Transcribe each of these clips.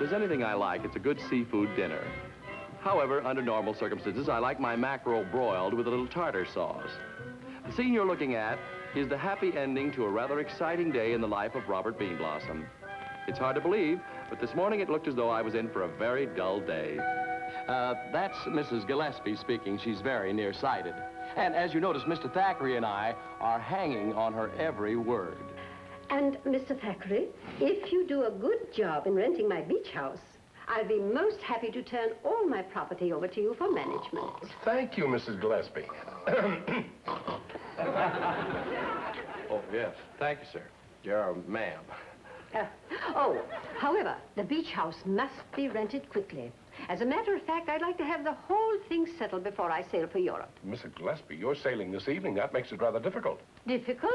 there's anything I like, it's a good seafood dinner. However, under normal circumstances, I like my mackerel broiled with a little tartar sauce. The scene you're looking at is the happy ending to a rather exciting day in the life of Robert Beanblossom. It's hard to believe, but this morning it looked as though I was in for a very dull day. That's Mrs. Gillespie speaking. She's very nearsighted. And as you notice, Mr. Thackeray and I are hanging on her every word. And, Mr. Thackeray, if you do a good job in renting my beach house, I'll be most happy to turn all my property over to you for management. Thank you, Mrs. Gillespie. Oh, yes. Thank you, sir. You're ma'am. However, the beach house must be rented quickly. As a matter of fact, I'd like to have the whole thing settled before I sail for Europe. Mrs. Gillespie, you're sailing this evening. That makes it rather difficult. Difficult?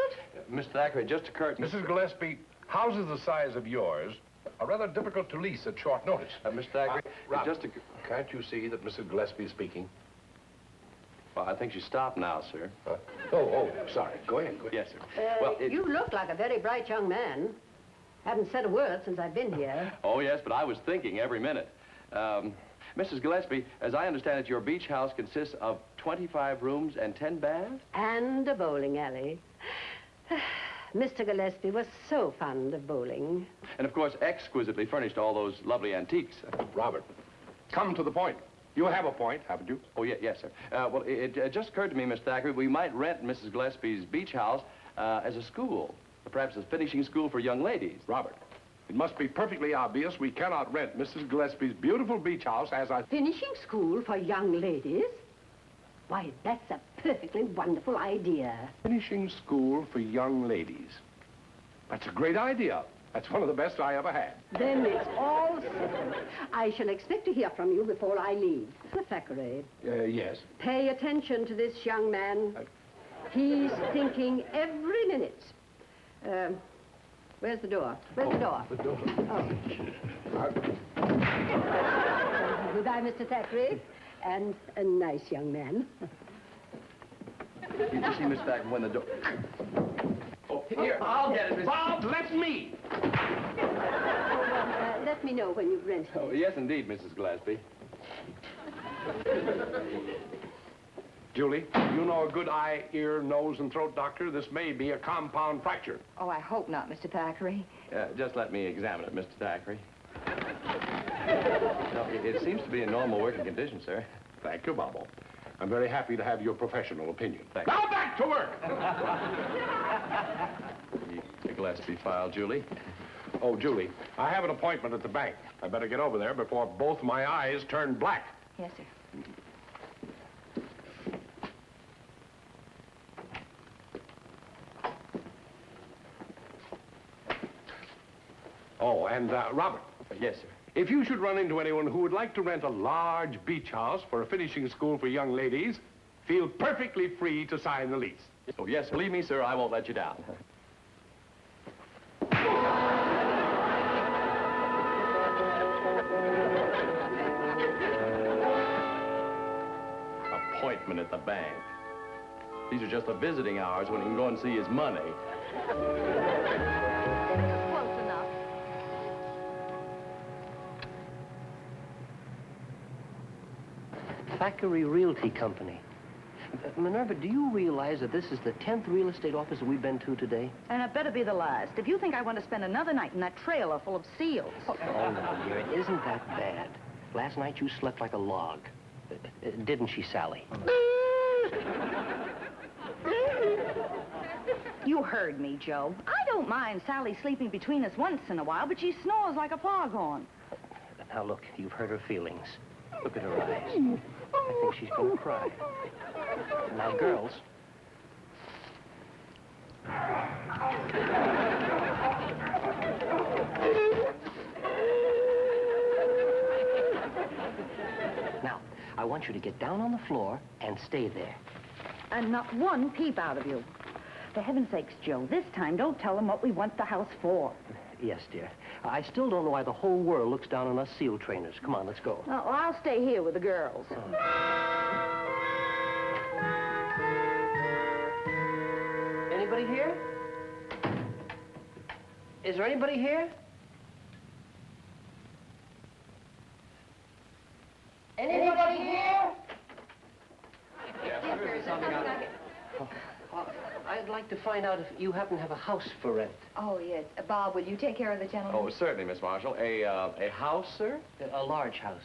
Mr. Thackeray, just occurred to me... Mrs. Gillespie, houses the size of yours are rather difficult to lease at short notice. Mr. Thackeray, Can't you see that Mrs. Gillespie is speaking? Well, I think she stopped now, sir. Sorry. Go ahead. Yes, sir. You look like a very bright young man. Haven't said a word since I've been here. Oh, yes, but I was thinking every minute. Mrs. Gillespie, as I understand it, your beach house consists of 25 rooms and 10 baths? And a bowling alley. Mr. Gillespie was so fond of bowling. And, of course, exquisitely furnished all those lovely antiques. Robert, come to the point. You have a point, haven't you? Oh, yes, sir. Well, it just occurred to me, Mr. Thackeray, we might rent Mrs. Gillespie's beach house as a school. Perhaps a finishing school for young ladies. Robert, it must be perfectly obvious we cannot rent Mrs. Gillespie's beautiful beach house as a... Finishing school for young ladies? Why, that's a perfectly wonderful idea. Finishing school for young ladies. That's a great idea. That's one of the best I ever had. Then it's all settled. I shall expect to hear from you before I leave. Mr. Thackeray. Yes. Pay attention to this young man. He's thinking every minute. Where's the door? Where's the door? The door. Oh. Goodbye, Mr. Thackeray. And a nice young man. You see, Mr. Thackeray, when the door... Oh, here, I'll get it, Mr. Bob, let me! Let me know when you've rented. Oh, yes, indeed, Mrs. Gillespie. Julie, you know a good eye, ear, nose, and throat doctor. This may be a compound fracture. Oh, I hope not, Mr. Thackeray. Just let me examine it, Mr. Thackeray. No, it seems to be in normal working condition, sir. Thank you, Bobo. I'm very happy to have your professional opinion. Thank you. Now back to work! The Gillespie file, Julie. Oh, Julie, I have an appointment at the bank. I better get over there before both my eyes turn black. Yes, sir. Oh, and, Robert. Yes, sir. If you should run into anyone who would like to rent a large beach house for a finishing school for young ladies, feel perfectly free to sign the lease. Oh, yes, believe me, sir, I won't let you down. Appointment at the bank. These are just the visiting hours when he can go and see his money. Close enough. Thackeray Realty Company. Minerva, do you realize that this is the 10th real estate office that we've been to today? And it better be the last. If you think I want to spend another night in that trailer full of seals. Oh, no, dear, it isn't that bad. Last night you slept like a log. Didn't she, Sally? You heard me, Joe. I don't mind Sally sleeping between us once in a while, but she snores like a foghorn. Now, look, you've hurt her feelings. Look at her eyes. I think she's going to cry. Now, girls. Now, I want you to get down on the floor and stay there. And not one peep out of you. For heaven's sakes, Joe, this time don't tell them what we want the house for. Yes, dear. I still don't know why the whole world looks down on us seal trainers. Come on, let's go. Oh, I'll stay here with the girls. Anybody here? Is there anybody here? I'd like to find out if you happen to have a house for rent. Oh, yes. Bob, will you take care of the gentleman? Oh, certainly, Miss Marshall. A house, sir? A large house.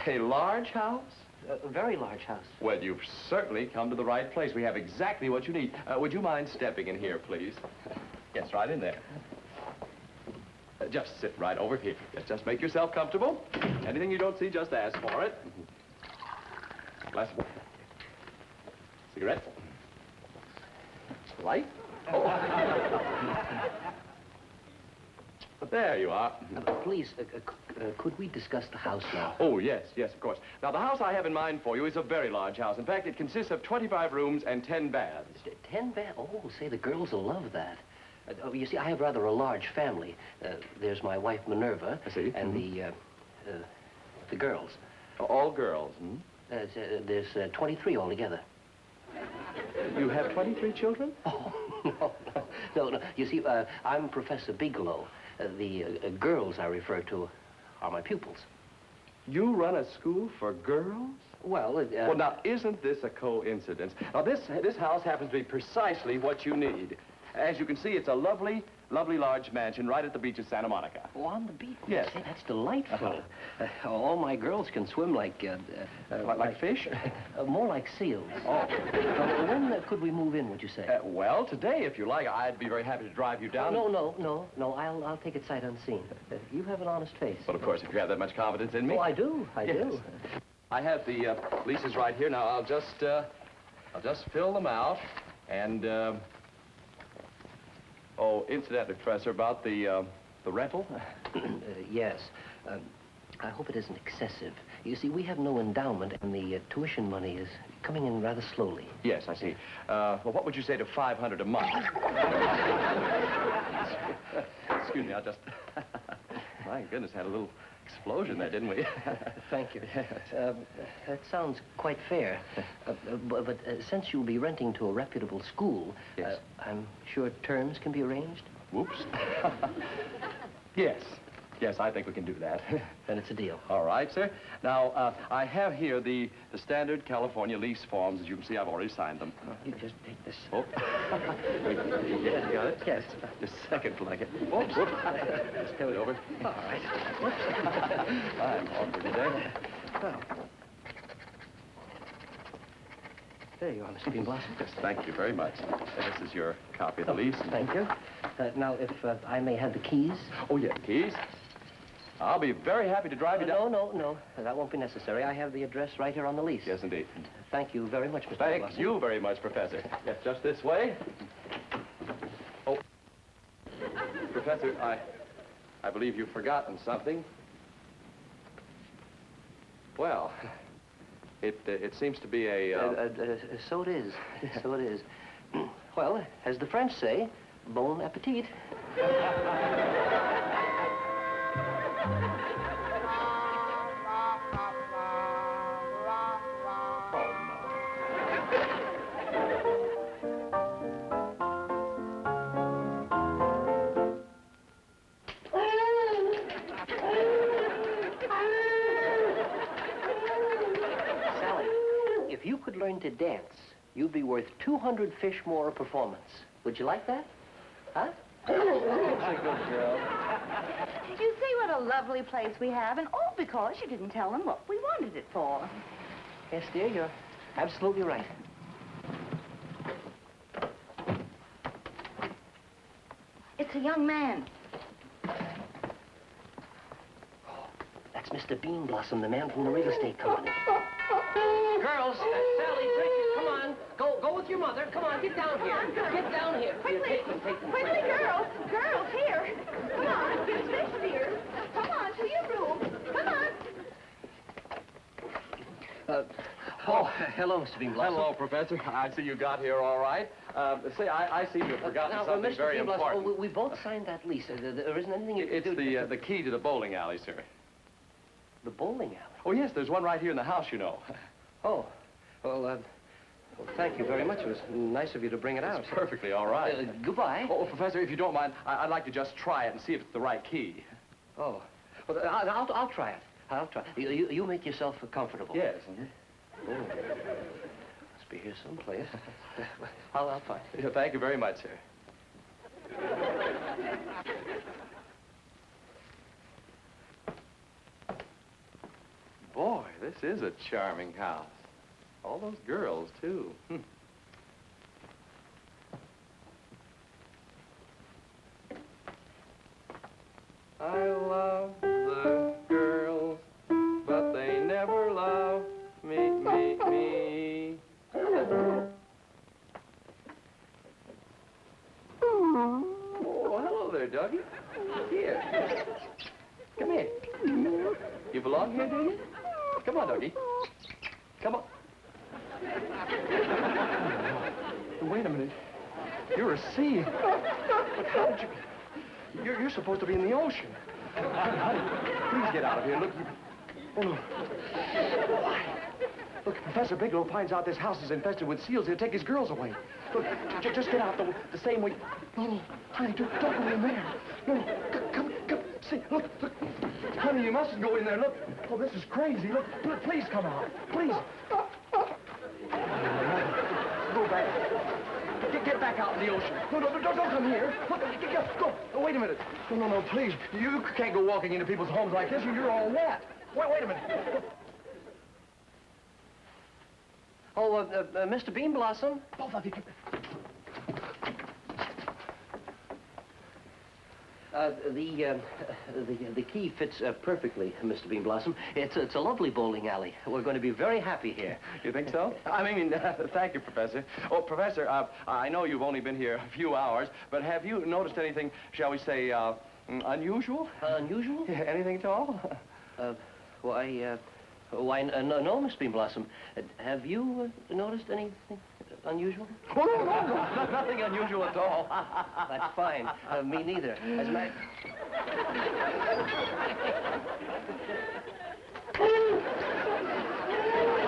A large house? A very large house. Well, you've certainly come to the right place. We have exactly what you need. Would you mind stepping in here, please? Yes, right in there. Just sit right over here. Yes, just make yourself comfortable. Anything you don't see, just ask for it. Glass of water. Cigarette. Light. Oh. There you are. Please, could we discuss the house now? Oh, yes, yes, of course. Now, the house I have in mind for you is a very large house. In fact, it consists of 25 rooms and 10 baths. 10 baths? Oh, say, the girls will love that. You see, I have rather a large family. There's my wife, Minerva. I see. And the girls. All girls, hmm? There's 23 altogether. You have 23 children? Oh, no. You see, I'm Professor Bigelow. The girls I refer to are my pupils. You run a school for girls? Well, Well, now, isn't this a coincidence? Now, this house happens to be precisely what you need. As you can see, it's a lovely, lovely large mansion right at the beach of Santa Monica. Oh, on the beach? Yes. Say, that's delightful. All my girls can swim like... Like fish? More like seals. Oh. When could we move in, would you say? Well, today, if you like, I'd be very happy to drive you down. No. I'll take it sight unseen. You have an honest face. Well, of course, if you have that much confidence in me. Oh, I do. I do. I have the leases right here. Now, I'll just fill them out. And, oh, incidentally, Professor, about the rental? Yes. I hope it isn't excessive. You see, we have no endowment, and the tuition money is coming in rather slowly. Yes, I see. Well, what would you say to $500 a month? Excuse me, I just... My goodness, had a little explosion there, didn't we? Thank you. That sounds quite fair. But since you'll be renting to a reputable school, yes. I'm sure terms can be arranged? Whoops. Yes. Yes, I think we can do that. Then it's a deal. All right, sir. Now, I have here the standard California lease forms. As you can see, I've already signed them. You just take this. Oh. Yes, you got it? Yes. Just a second, like it. Oops. Just turn it over. All right. I'm awkward today. Well. There you are, Mr. Beanblossom. Yes, thank you very much. This is your copy of the lease. Thank you. Now, if I may have the keys. Oh, yeah, keys. I'll be very happy to drive you down. No. That won't be necessary. I have the address right here on the lease. Yes, indeed. Thank you very much, Mr. Thank Beanblossom. you very much, Professor. Yes, just this way. Oh. Professor, I believe you've forgotten something. Well, it seems to be a... So it is. So it is. Well, as the French say, bon appetit. If you could learn to dance, you'd be worth 200 fish more a performance. Would you like that? Huh? That's a good girl. Did you see what a lovely place we have? And all because you didn't tell them what we wanted it for. Yes, dear, you're absolutely right. It's a young man. That's Mr. Beanblossom, the man from the real estate company. Girls, Sally, Tracy, come on. Go with your mother. Come on, get down here. Get down here. Quickly, Take them. quickly, girls, here. Come on, get fixed here. Come on, to your room. Come on. Hello, Mr. Beanblossom. Hello, Professor. I see you got here all right. Say, I seem to have forgotten something Mr. very Beanblossom, important. we both signed that lease. There isn't anything you can It's do. the key to the bowling alley, sir. The bowling alley? Oh, yes, there's one right here in the house, you know. Oh, well, thank you very much. It was nice of you to bring it out. It's perfectly all right. Goodbye. Oh, Professor, if you don't mind, I'd like to just try it and see if it's the right key. Oh, well, I'll try it. I'll try. You make yourself comfortable. Yes. Oh. be here someplace. I'll find it. Yeah, thank you very much, sir. Boy, this is a charming house. All those girls, too. I love the girls, but they never love me. Oh, hello there, Dougie. Here. Come here. You belong here, do you? Come on, Dougie. Come on. Wait a minute. You're a seal. But how did you... You're supposed to be in the ocean. Honey, please get out of here. Look, oh, no. Why? Look, if Professor Bigelow finds out this house is infested with seals, he'll take his girls away. Look, just get out the same way. No, honey, don't go in there. No, come, see, look. Honey, you mustn't go in there. Look, oh, this is crazy. Look, please come out. Please. Go back. Get back out in the ocean. No, don't come here. Look, go. Oh, wait a minute. No, please. You can't go walking into people's homes like this. You're all wet. Wait a minute. Oh, Mr. Bean Blossom. Both of you. The key fits perfectly, Mr. Bean Blossom. It's a lovely bowling alley. We're going to be very happy here. You think so? I mean, thank you, Professor. Oh, Professor, I know you've only been here a few hours, but have you noticed anything, shall we say, unusual? Unusual? Anything at all? Why, no, Miss Bean Blossom. Have you noticed anything unusual? Oh, no, nothing unusual at all. That's fine. Me neither. As a matter... I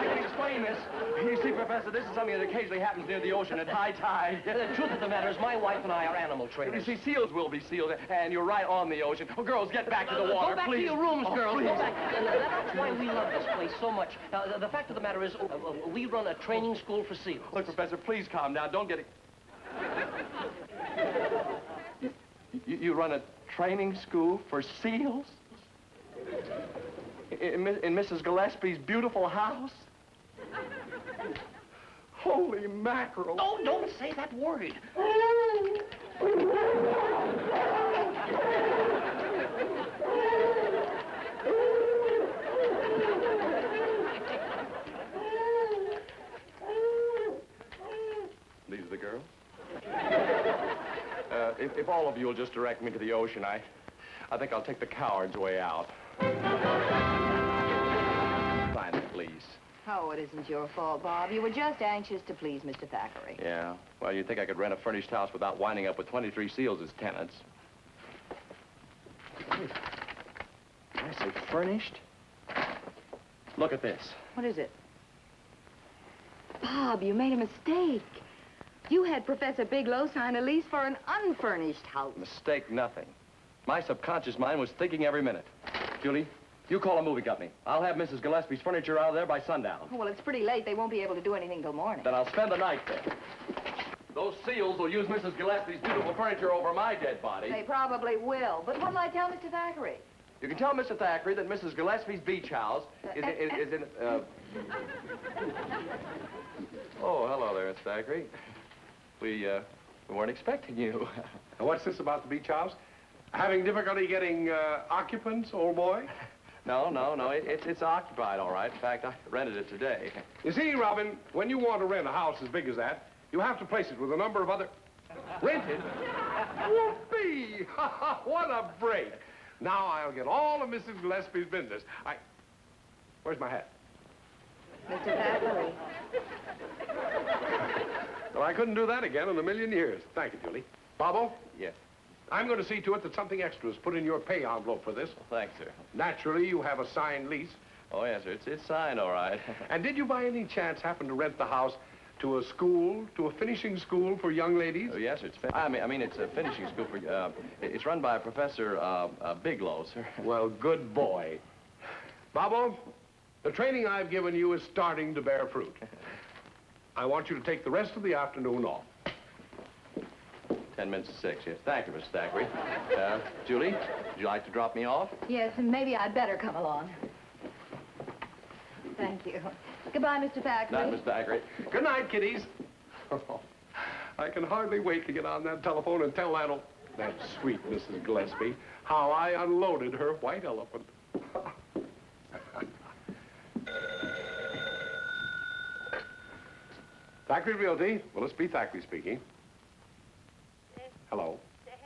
can explain this. You see, Professor, this is something that occasionally happens near the ocean at high tide. The truth of the matter is my wife and I are animal You trainers. see, seals will be seals, and you're right on the ocean. Oh, girls, get back to the water, Go back please. to your rooms, girls. Please. Go back. That's why we love this place so much. The fact of the matter is, we run a training school for seals. Look, Professor, please calm down. Don't get it. You run a training school for seals? In Mrs. Gillespie's beautiful house? Holy mackerel. Oh, don't say that word. These are the girls? If all of you will just direct me to the ocean, I think I'll take the coward's way out. Sign it, please. Oh, it isn't your fault, Bob. You were just anxious to please Mr. Thackeray. Yeah. Well, you'd think I could rent a furnished house without winding up with 23 seals as tenants. Did I say furnished? Look at this. What is it? Bob, you made a mistake. You had Professor Bigelow sign a lease for an unfurnished house. Mistake nothing. My subconscious mind was thinking every minute. Julie, you call a movie company. I'll have Mrs. Gillespie's furniture out of there by sundown. Oh, well, it's pretty late. They won't be able to do anything till morning. Then I'll spend the night there. Those seals will use Mrs. Gillespie's beautiful furniture over my dead body. They probably will. But what'll I tell Mr. Thackeray? You can tell Mr. Thackeray that Mrs. Gillespie's beach house is in... Oh, hello there, Mr. Thackeray. We weren't expecting you. And what's this about the beach house? Having difficulty getting occupants, old boy? No. It's occupied, all right. In fact, I rented it today. You see, Robin, when you want to rent a house as big as that, you have to place it with a number of other... Rented? Whoopee! What a break! Now I'll get all of Mrs. Gillespie's business. Where's my hat? Mr. Thackeray. Well, I couldn't do that again in a million years. Thank you, Julie. Bobo? Yes. I'm going to see to it that something extra is put in your pay envelope for this. Thanks, sir. Naturally, you have a signed lease. Oh, yes, sir. It's signed, all right. And did you by any chance happen to rent the house to a school, to a finishing school for young ladies? Oh, yes, sir. I mean, it's a finishing school for... it's run by Professor Bigelow, sir. Well, good boy. Bobo, the training I've given you is starting to bear fruit. I want you to take the rest of the afternoon off. 10 minutes to 6, yes. Thank you, Mr. Thackeray. Julie, would you like to drop me off? Yes, and maybe I'd better come along. Thank you. Goodbye, Mr. Thackeray. Not Mr. Thackeray. Good night, kiddies. I can hardly wait to get on that telephone and tell that sweet Mrs. Gillespie how I unloaded her white elephant. Thackeray Realty. Willis B. Thackeray speaking. Hello.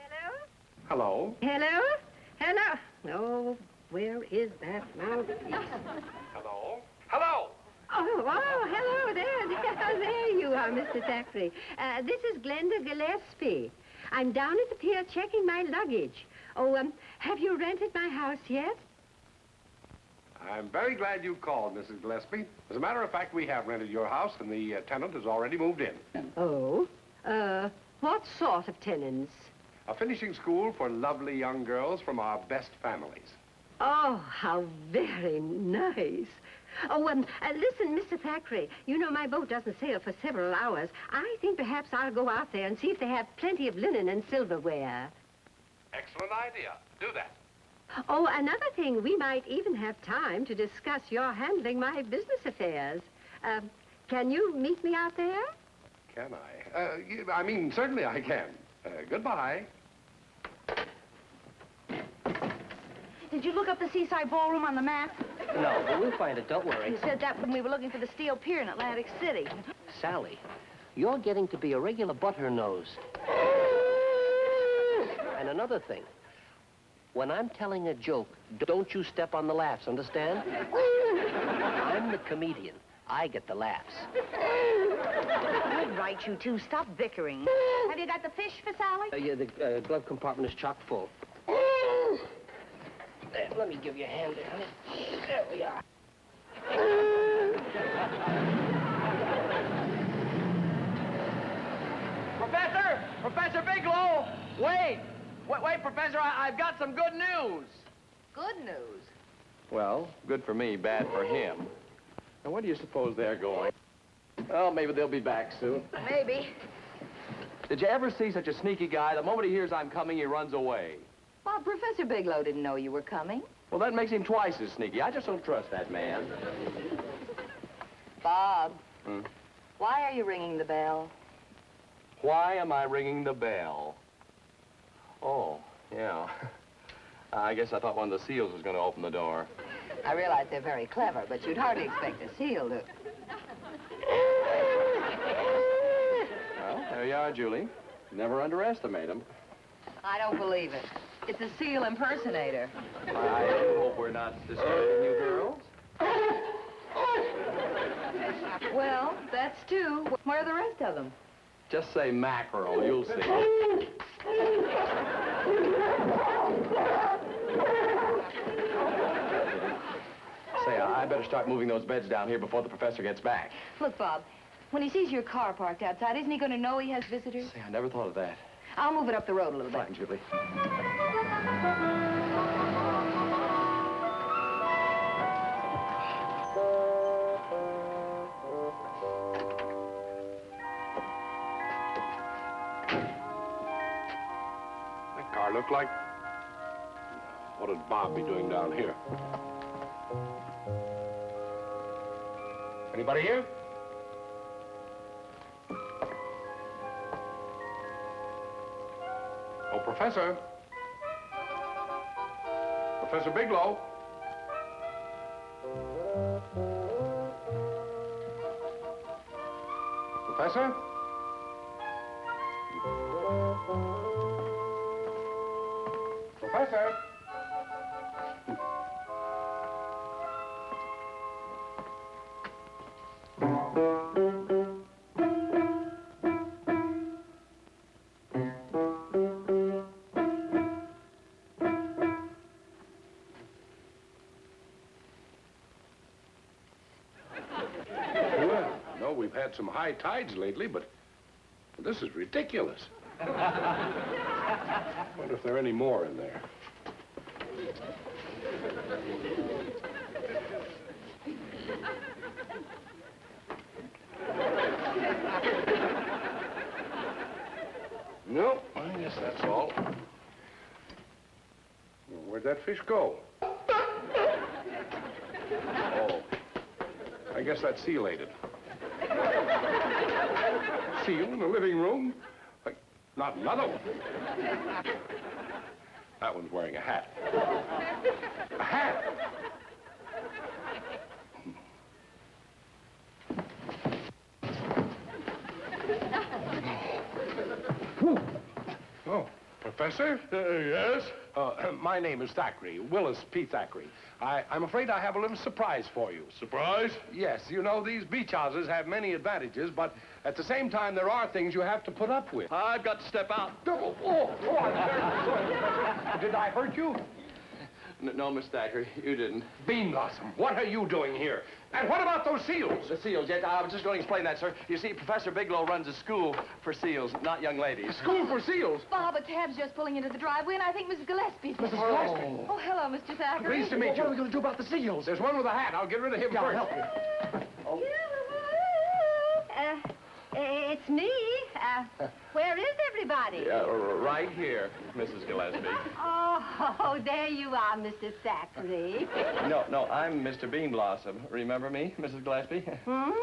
Hello? Hello. Hello? Hello? Oh, where is that mouthpiece? Hello. Hello. Oh, hello there. There you are, Mr. Thackeray. This is Glenda Gillespie. I'm down at the pier checking my luggage. Oh, have you rented my house yet? I'm very glad you called, Mrs. Gillespie. As a matter of fact, we have rented your house, and the tenant has already moved in. Oh? What sort of tenants? A finishing school for lovely young girls from our best families. Oh, how very nice. Oh, listen, Mr. Thackeray, you know my boat doesn't sail for several hours. I think perhaps I'll go out there and see if they have plenty of linen and silverware. Excellent idea. Do that. Oh, another thing, we might even have time to discuss your handling my business affairs. Can you meet me out there? Can I? I mean, certainly I can. Goodbye. Did you look up the Seaside Ballroom on the map? No, but we'll find it, don't worry. You said that when we were looking for the steel pier in Atlantic City. Sally, you're getting to be a regular butter nose. And another thing, when I'm telling a joke, don't you step on the laughs, understand? I'm the comedian. I get the laughs. Good right, you two. Stop bickering. Have you got the fish for Sally? Yeah, the glove compartment is chock full. There, let me give you a hand there, honey. There we are. Professor Bigelow! Wait, Professor, I've got some good news. Good news. Well, good for me, bad for him. Now, where do you suppose they're going? Well, maybe they'll be back soon. Maybe. Did you ever see such a sneaky guy? The moment he hears I'm coming, he runs away. Well, Professor Bigelow didn't know you were coming. Well, that makes him twice as sneaky. I just don't trust that man. Bob. Hmm? Why are you ringing the bell? Why am I ringing the bell? Oh, yeah. I guess I thought one of the seals was going to open the door. I realize they're very clever, but you'd hardly expect a seal to... Well, there you are, Julie. Never underestimate them. I don't believe it. It's a seal impersonator. I hope we're not disturbing you girls. Well, that's two. Where are the rest of them? Just say mackerel, you'll see. Say, I better start moving those beds down here before the professor gets back. Look, Bob, when he sees your car parked outside, isn't he going to know he has visitors? Say, I never thought of that. I'll move it up the road a little bit. Fine, Julie. That car looked like... What would Bob be doing down here? Anybody here? Oh, Professor. Professor Bigelow. Professor? Professor? Well, no, we've had some high tides lately, but this is ridiculous. Wonder if there are any more in there. No, I guess that's all. Where'd that fish go? Oh, I guess that seal ate it. Seal in the living room? Like, not another one. That one's wearing a hat. A hat! Oh, Professor? Yes? My name is Thackeray, Willis P. Thackeray. I'm afraid I have a little surprise for you. Surprise? Yes, you know, these beach houses have many advantages, but at the same time, there are things you have to put up with. I've got to step out. Oh, I'm very sorry. Did I hurt you? No, Miss Thackeray, you didn't. Bean Blossom, what are you doing here? And what about those seals? The seals, yes, I was just going to explain that, sir. You see, Professor Bigelow runs a school for seals, not young ladies. School for seals? Bob, a cab's just pulling into the driveway, and I think Mrs. Gillespie's here. Gillespie. Oh, hello, Mr. Thackeray. Pleased to meet you. What are we going to do about the seals? There's one with a hat. I'll get rid of him first. Help you. It's me. Where is everybody? Right here, Mrs. Gillespie. Oh, there you are, Mr. Thackeray. No, I'm Mr. Bean Blossom. Remember me, Mrs. Gillespie? Hmm?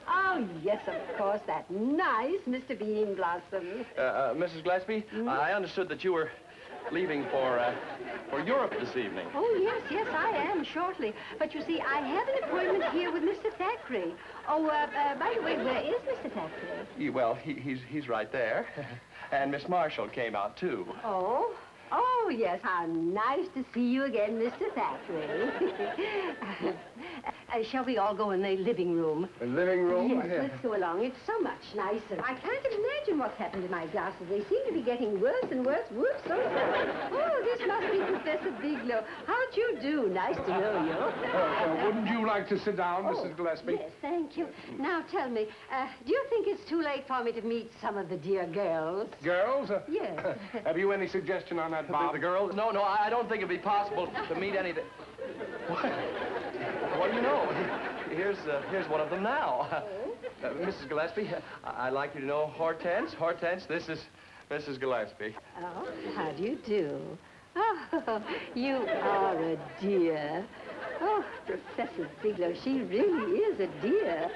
Oh, yes, of course, that nice Mr. Bean Blossom. Mrs. Gillespie, I understood that you were leaving for Europe this evening. Oh, yes, I am, shortly. But you see, I have an appointment here with Mr. Thackeray. Oh, by the way, where is Mr. Thackeray? Well, he's right there. And Miss Marshall came out, too. Oh? Oh, yes, how nice to see you again, Mr. Thackeray. Shall we all go in the living room? The living room? Yes, let's go along. It's so much nicer. I can't imagine what's happened to my glasses. They seem to be getting worse and worse. Whoops, so sorry. Oh, this must be Professor Bigelow. How'd you do? Nice to know you. Wouldn't you like to sit down, Mrs. Gillespie? Yes, thank you. Now, tell me, do you think it's too late for me to meet some of the dear girls? Girls? Yes. Have you any suggestion on that, Bob? The girls? No, I don't think it'd be possible to meet any... What do you know? Here's one of them now. Mrs. Gillespie, I'd like you to know Hortense. Hortense, this is Mrs. Gillespie. Oh, how do you do? Oh, you are a dear. Oh, Professor Bigelow, she really is a dear.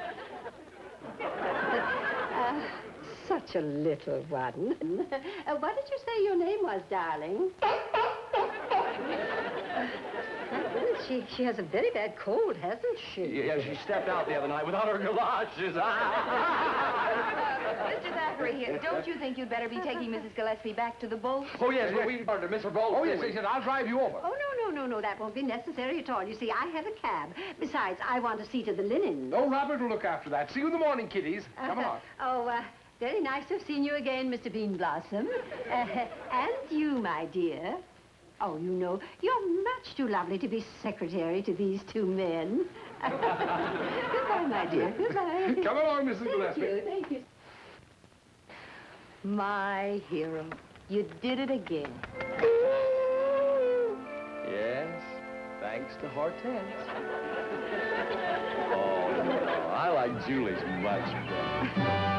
Such a little one. What did you say your name was, darling? She has a very bad cold, hasn't she? Yeah, she stepped out the other night without her galoshes. Mr. Thackeray here, don't you think you'd better be taking Mrs. Gillespie back to the boat? Oh, yes, we ordered Mr. Bolt. Oh, yes, he said, I'll drive you over. Oh, no, that won't be necessary at all. You see, I have a cab. Besides, I want to see to the linen. Oh, Robert will look after that. See you in the morning, kiddies. Come on. Very nice to have seen you again, Mr. Bean Blossom. And you, my dear. Oh, you know, you're much too lovely to be secretary to these two men. Goodbye, my dear. Goodbye. Come along, Mrs. Gillespie. Thank you. My hero. You did it again. Yes, thanks to Hortense. Oh, no, I like Julie's much better.